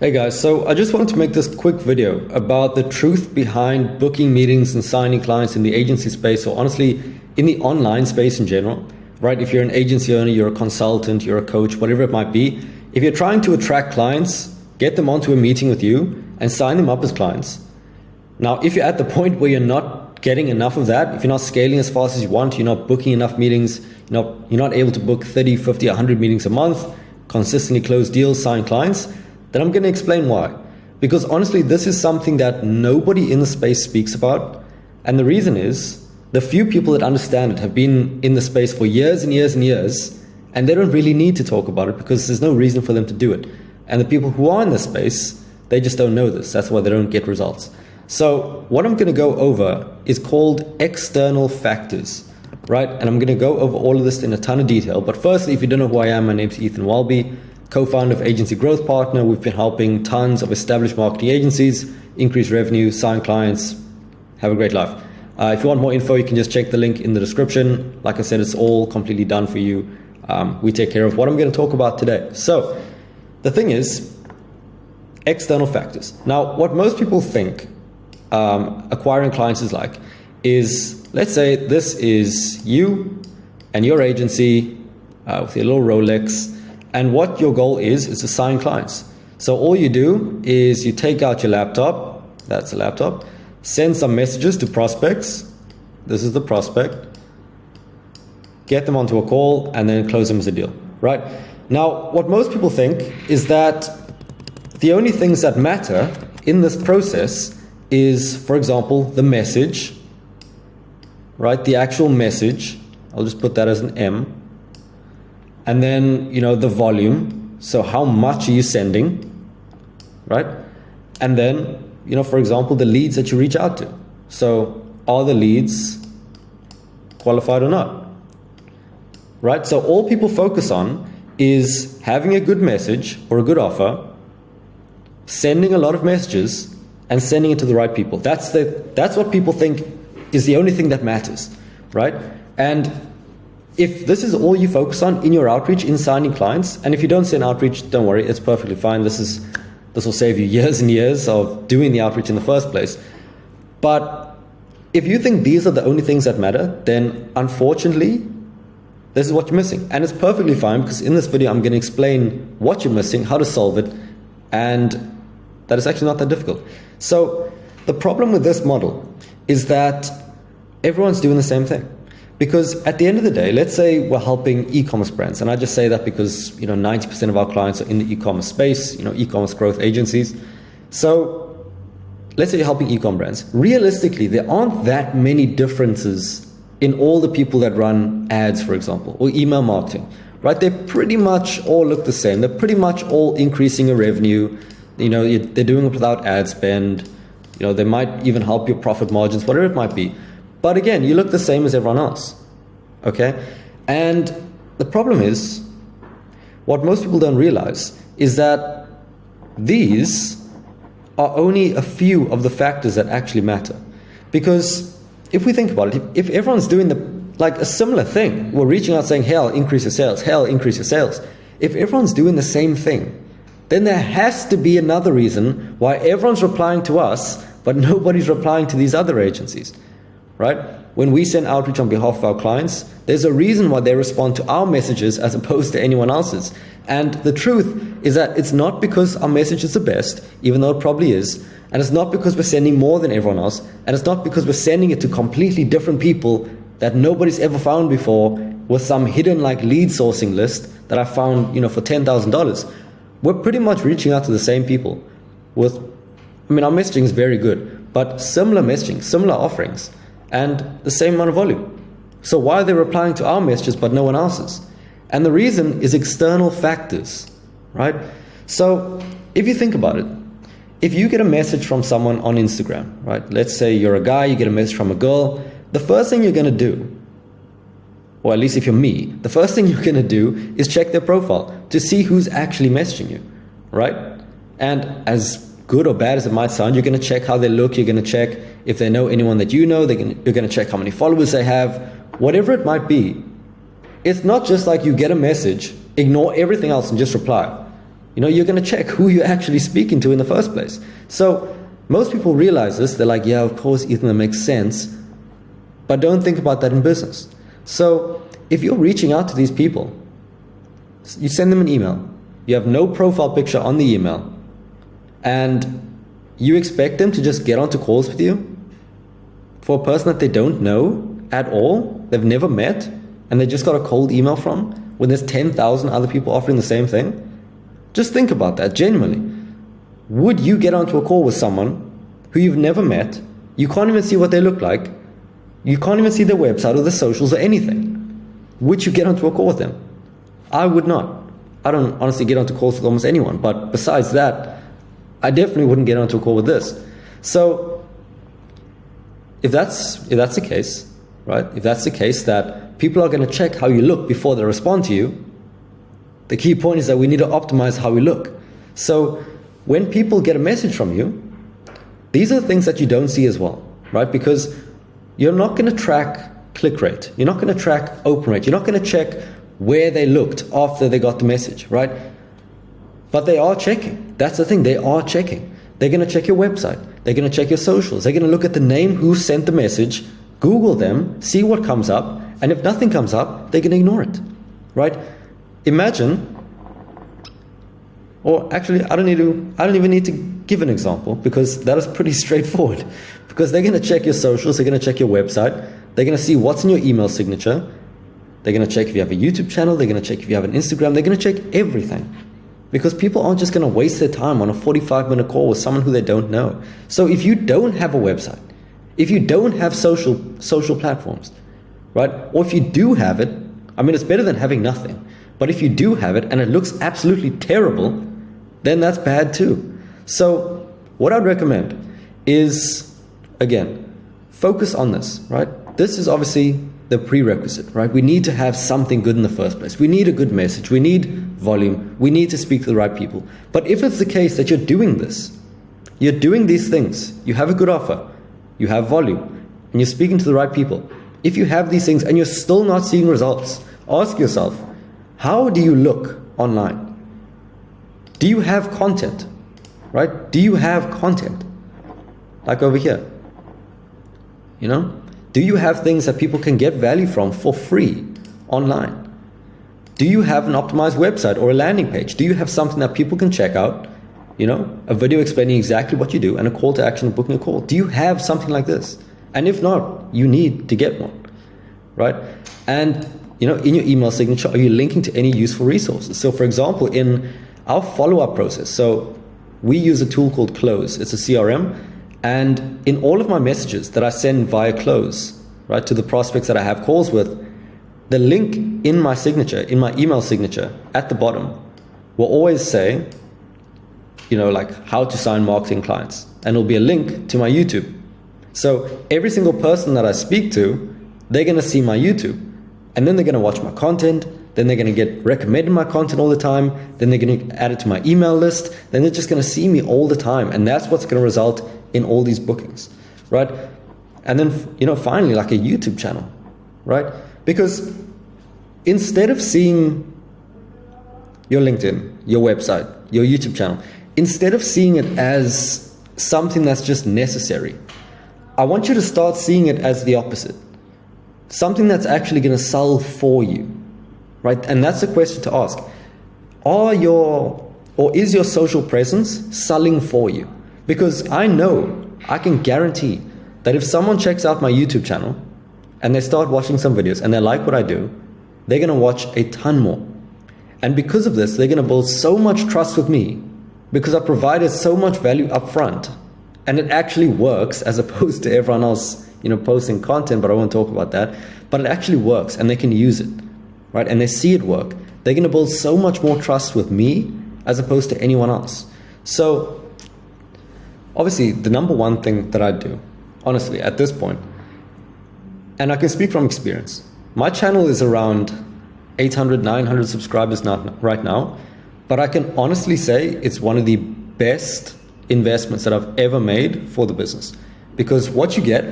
Hey guys, so I just wanted to make this quick video about the truth behind booking meetings and signing clients in the agency space, or honestly, in the online space in general, right? If you're an agency owner, you're a consultant, you're a coach, whatever it might be, if you're trying to attract clients, get them onto a meeting with you and sign them up as clients. Now, if you're at the point where you're not getting enough of that, if you're not scaling as fast as you want, you're not booking enough meetings, you're not able to book 30, 50, 100 meetings a month, consistently close deals, sign clients, then I'm going to explain why. Because honestly, this is something that nobody in the space speaks about. And the reason is, the few people that understand it have been in the space for years and years and years, and they don't really need to talk about it because there's no reason for them to do it. And the people who are in the space, they just don't know this. That's why they don't get results. So what I'm going to go over is called external factors, right? And I'm going to go over all of this in a ton of detail. But firstly, if you don't know who I am, my name's Ethan Welby, co-founder of Agency Growth Partner. We've been helping tons of established marketing agencies increase revenue, sign clients, have a great life. If you want more info, you can just check the link in the description. Like I said, it's all completely done for you. We take care of what I'm going to talk about today. So the thing is, external factors. Now, what most people think acquiring clients is like is, let's say this is you and your agency with your little Rolex, and what your goal is to sign clients. So all you do is you take out your laptop, that's a laptop, send some messages to prospects, this is the prospect, get them onto a call, and then close them as a deal, right? Now, what most people think is that the only things that matter in this process is, for example, the message, right? The actual message, I'll just put that as an M. And then, the volume. So how much are you sending, right? And then, for example, the leads that you reach out to. So are the leads qualified or not, right? So all people focus on is having a good message or a good offer, sending a lot of messages, and sending it to the right people. That's what people think is the only thing that matters, right? And if this is all you focus on in your outreach, in signing clients, and if you don't send outreach, don't worry, it's perfectly fine. This will save you years and years of doing the outreach in the first place. But if you think these are the only things that matter, then unfortunately, this is what you're missing. And it's perfectly fine, because in this video, I'm going to explain what you're missing, how to solve it, and that is actually not that difficult. So the problem with this model is that everyone's doing the same thing. Because at the end of the day, let's say we're helping e-commerce brands, and I just say that because 90% of our clients are in the e-commerce space, e-commerce growth agencies. So let's say you're helping e-com brands. Realistically, there aren't that many differences in all the people that run ads, for example, or email marketing, right? They pretty much all look the same. They're pretty much all increasing your revenue. They're doing it without ad spend. They might even help your profit margins, whatever it might be. But again, you look the same as everyone else, okay? And the problem is, what most people don't realize is that these are only a few of the factors that actually matter. Because if we think about it, if everyone's doing a similar thing, we're reaching out saying, hell, increase your sales, hell, increase your sales. If everyone's doing the same thing, then there has to be another reason why everyone's replying to us, but nobody's replying to these other agencies. Right? When we send outreach on behalf of our clients, there's a reason why they respond to our messages as opposed to anyone else's. And the truth is that it's not because our message is the best, even though it probably is, and it's not because we're sending more than everyone else, and it's not because we're sending it to completely different people that nobody's ever found before with some hidden lead sourcing list that I found, for $10,000. We're pretty much reaching out to the same people our messaging is very good, but similar messaging, similar offerings, and the same amount of volume. So why are they replying to our messages but no one else's? And the reason is external factors, right? So if you think about it, if you get a message from someone on Instagram, right? Let's say you're a guy, you get a message from a girl, the first thing you're going to do, or at least if you're me, the first thing you're going to do is check their profile to see who's actually messaging you, right? And as good or bad as it might sound, you're going to check how they look, you're going to check if they know anyone that you know, you're going to check how many followers they have, whatever it might be. It's not just like you get a message, ignore everything else and just reply. You're going to check who you're actually speaking to in the first place. So most people realize this. They're like, yeah, of course, Ethan, that makes sense. But don't think about that in business. So if you're reaching out to these people, you send them an email. You have no profile picture on the email. And you expect them to just get onto calls with you for a person that they don't know at all, they've never met, and they just got a cold email from, when there's 10,000 other people offering the same thing? Just think about that, genuinely. Would you get onto a call with someone who you've never met, you can't even see what they look like, you can't even see their website or their socials or anything? Would you get onto a call with them? I would not. I don't honestly get onto calls with almost anyone, but besides that, I definitely wouldn't get onto a call with this. So if that's the case, right? If that's the case, that people are going to check how you look before they respond to you, the key point is that we need to optimize how we look. So when people get a message from you, these are the things that you don't see as well, right? Because you're not going to track click rate. You're not going to track open rate. You're not going to check where they looked after they got the message, right? But they are checking. That's the thing. They are checking. They're going to check your website. They're going to check your socials. They're going to look at the name who sent the message, Google them, see what comes up, and if nothing comes up, they can ignore it, right? Imagine, or actually, I don't even need to give an example, because that is pretty straightforward. Because they're going to check your socials, they're going to check your website, they're going to see what's in your email signature, they're going to check if you have a YouTube channel, they're going to check if you have an Instagram, they're going to check everything. Because people aren't just going to waste their time on a 45-minute call with someone who they don't know. So if you don't have a website, if you don't have social platforms, right? Or if you do have it, I mean, it's better than having nothing. But if you do have it and it looks absolutely terrible, then that's bad too. So what I'd recommend is, again, focus on this, right? This is obviously the prerequisite, right? We need to have something good in the first place. We need a good message. We need volume. We need to speak to the right people. But if it's the case that you're doing this, you're doing these things, you have a good offer, you have volume, and you're speaking to the right people. If you have these things and you're still not seeing results, ask yourself, how do you look online? Do you have content, right? Do you have content? Like over here, Do you have things that people can get value from for free online? Do you have an optimized website or a landing page? Do you have something that people can check out? A video explaining exactly what you do and a call to action of booking a call. Do you have something like this? And if not, you need to get one, right? And, in your email signature, are you linking to any useful resources? So for example, in our follow-up process, so we use a tool called Close. It's a CRM. And in all of my messages that I send via Close, right, to the prospects that I have calls with, the link in my signature, in my email signature at the bottom, will always say, like how to sign marketing clients. And it'll be a link to my YouTube. So every single person that I speak to, they're going to see my YouTube. And then they're going to watch my content. Then they're going to get recommended my content all the time. Then they're going to add it to my email list. Then they're just going to see me all the time. And that's what's going to result in all these bookings, right? And then, finally, like a YouTube channel, right? Because instead of seeing your LinkedIn, your website, your YouTube channel, instead of seeing it as something that's just necessary, I want you to start seeing it as the opposite. Something that's actually going to sell for you, right? And that's the question to ask. Is your social presence selling for you? Because I can guarantee that if someone checks out my YouTube channel and they start watching some videos and they like what I do, they're going to watch a ton more. And because of this, they're going to build so much trust with me because I provided so much value up front, and it actually works as opposed to everyone else, posting content, but I won't talk about that. But it actually works and they can use it, right? And they see it work. They're going to build so much more trust with me as opposed to anyone else. So obviously, the number one thing that I do, honestly, at this point, and I can speak from experience, my channel is around 800, 900 subscribers right now, but I can honestly say it's one of the best investments that I've ever made for the business. Because what you get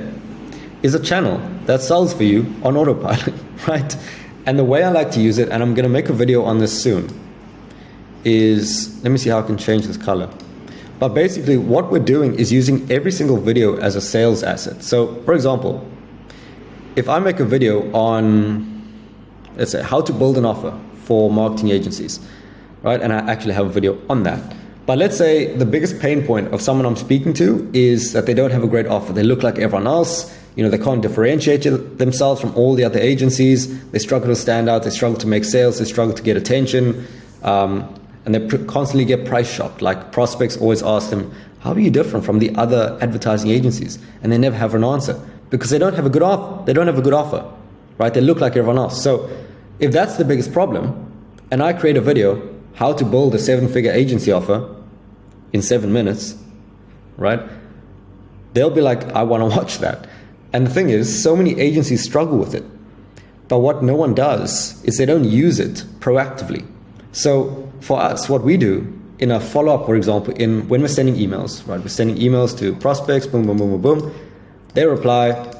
is a channel that sells for you on autopilot, right? And the way I like to use it, and I'm going to make a video on this soon, is, let me see how I can change this color. But basically what we're doing is using every single video as a sales asset. So for example, if I make a video on, let's say, how to build an offer for marketing agencies, right? And I actually have a video on that. But let's say the biggest pain point of someone I'm speaking to is that they don't have a great offer. They look like everyone else. They can't differentiate themselves from all the other agencies. They struggle to stand out. They struggle to make sales. They struggle to get attention. And they constantly get price shocked. Like prospects always ask them, how are you different from the other advertising agencies? And they never have an answer because they don't have a good offer. They don't have a good offer, right? They look like everyone else. So if that's the biggest problem, and I create a video, how to build a 7-figure agency offer in 7 minutes, right? They'll be like, I want to watch that. And the thing is, so many agencies struggle with it. But what no one does is they don't use it proactively. So for us, what we do in a follow-up, for example, when we're sending emails, right? We're sending emails to prospects, boom, boom, boom, boom, boom. They reply.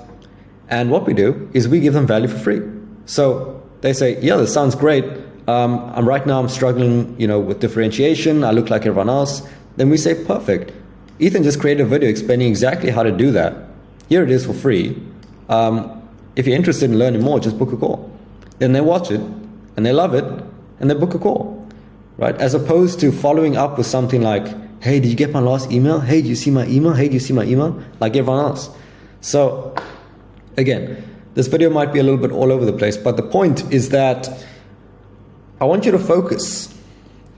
And what we do is we give them value for free. So they say, yeah, this sounds great. Right now I'm struggling, with differentiation. I look like everyone else. Then we say, perfect. Ethan just created a video explaining exactly how to do that. Here it is for free. If you're interested in learning more, just book a call. Then they watch it and they love it and they book a call, right? As opposed to following up with something like, hey, did you get my last email? Hey, do you see my email? Hey, do you see my email? Like everyone else. So again, this video might be a little bit all over the place, but the point is that I want you to focus.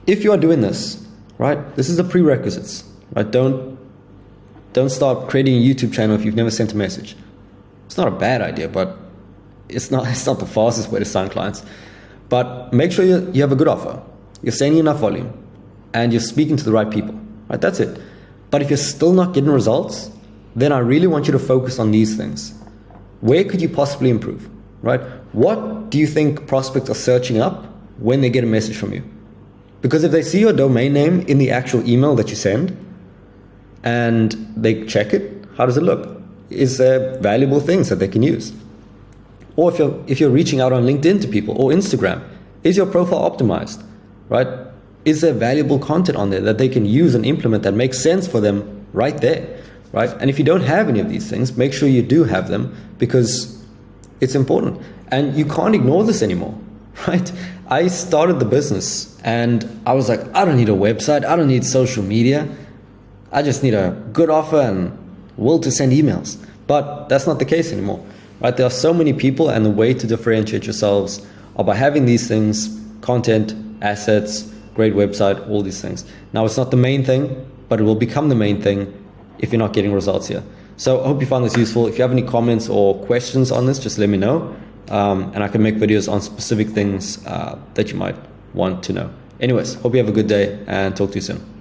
If you are doing this, right, this is the prerequisites, right? Don't start creating a YouTube channel if you've never sent a message. It's not a bad idea, but it's not the fastest way to sign clients. But make sure you have a good offer. You're sending enough volume and you're speaking to the right people, right? That's it. But if you're still not getting results, then I really want you to focus on these things. Where could you possibly improve, right? What do you think prospects are searching up when they get a message from you? Because if they see your domain name in the actual email that you send and they check it, how does it look? Is there valuable things that they can use? Or if you're reaching out on LinkedIn to people or Instagram, is your profile optimized, right? Is there valuable content on there that they can use and implement that makes sense for them right there, right? And if you don't have any of these things, make sure you do have them because it's important. And you can't ignore this anymore, right? I started the business and I was like, I don't need a website. I don't need social media. I just need a good offer and will to send emails. But that's not the case anymore, right? There are so many people, and the way to differentiate yourselves are by having these things: content, assets, great website, all these things. Now, it's not the main thing, but it will become the main thing if you're not getting results here. So I hope you found this useful. If you have any comments or questions on this, just let me know. And I can make videos on specific things that you might want to know. Anyways, hope you have a good day and talk to you soon.